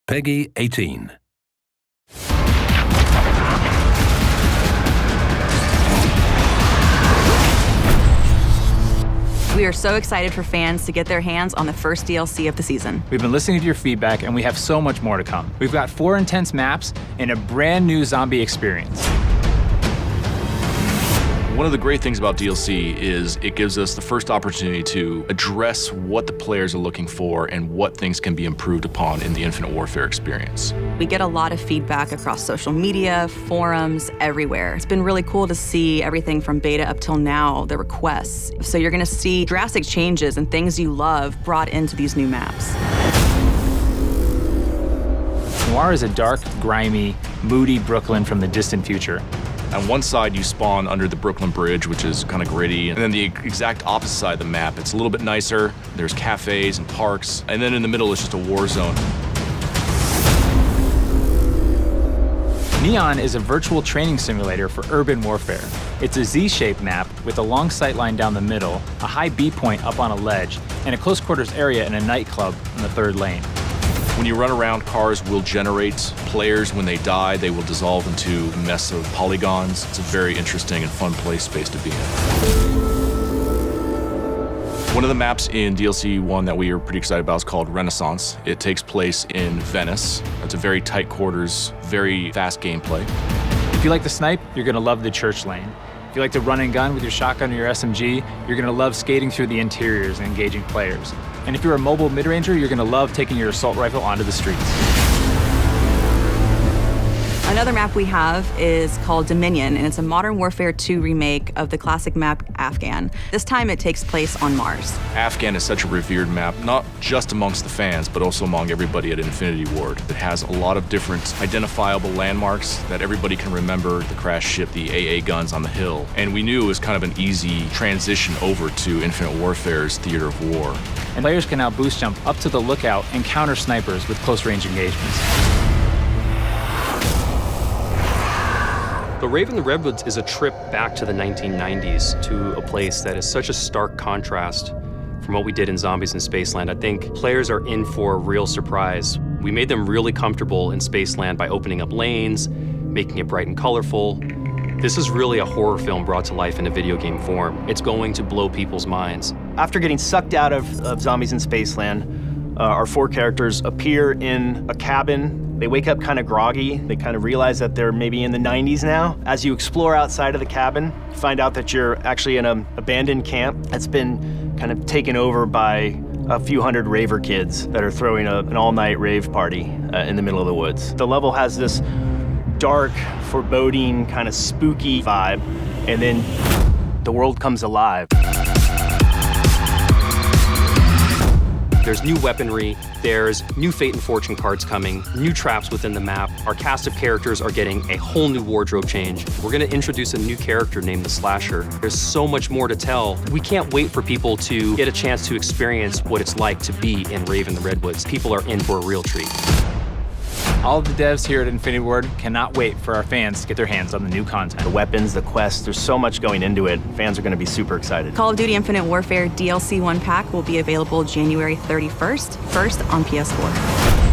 Peggy 18. We are so excited for fans to get their hands on the first DLC of the season. We've been listening to your feedback, and we have so much more to come. We've got 4 intense maps and a brand new zombie experience. One of the great things about DLC is it gives us the first opportunity to address what the players are looking for and what things can be improved upon in the Infinite Warfare experience. We get a lot of feedback across social media, forums, everywhere. It's been really cool to see everything from beta up till now, the requests. So you're gonna see drastic changes and things you love brought into these new maps. Noir is a dark, grimy, moody Brooklyn from the distant future. On one side, you spawn under the Brooklyn Bridge, which is kind of gritty. And then the exact opposite side of the map, it's a little bit nicer. There's cafes and parks. And then in the middle is just a war zone. Neon is a virtual training simulator for urban warfare. It's a Z-shaped map with a long sightline down the middle, a high B point up on a ledge, and a close quarters area in a nightclub in the 3rd lane. When you run around, cars will generate players. When they die, they will dissolve into a mess of polygons. It's a very interesting and fun play space to be in. One of the maps in DLC 1 that we are pretty excited about is called Renaissance. It takes place in Venice. It's a very tight quarters, very fast gameplay. If you like to snipe, you're gonna love the church lane. If you like to run and gun with your shotgun or your SMG, you're gonna love skating through the interiors and engaging players. And if you're a mobile mid-ranger, you're gonna love taking your assault rifle onto the streets. Another map we have is called Dominion, and it's a Modern Warfare 2 remake of the classic map Afghan. This time it takes place on Mars. Afghan is such a revered map, not just amongst the fans, but also among everybody at Infinity Ward. It has a lot of different identifiable landmarks that everybody can remember: the crashed ship, the AA guns on the hill. And we knew it was kind of an easy transition over to Infinite Warfare's theater of war. And players can now boost jump up to the lookout and counter snipers with close range engagements. The Rave and the Redwoods is a trip back to the 1990s, to a place that is such a stark contrast from what we did in Zombies in Spaceland. I think players are in for a real surprise. We made them really comfortable in Spaceland by opening up lanes, making it bright and colorful. This is really a horror film brought to life in a video game form. It's going to blow people's minds. After getting sucked out of Zombies in Spaceland, our 4 characters appear in a cabin. They wake up kind of groggy. They kind of realize that they're maybe in the 90s now. As you explore outside of the cabin, you find out that you're actually in an abandoned camp that's been kind of taken over by a few hundred raver kids that are throwing an all-night rave party in the middle of the woods. The level has this dark, foreboding, kind of spooky vibe, and then the world comes alive. There's new weaponry, there's new fate and fortune cards coming, new traps within the map. Our cast of characters are getting a whole new wardrobe change. We're gonna introduce a new character named the Slasher. There's so much more to tell. We can't wait for people to get a chance to experience what it's like to be in Rave and the Redwoods. People are in for a real treat. All of the devs here at Infinity Ward cannot wait for our fans to get their hands on the new content. The weapons, the quests, there's so much going into it. Fans are going to be super excited. Call of Duty Infinite Warfare DLC 1 pack will be available January 31st, first on PS4.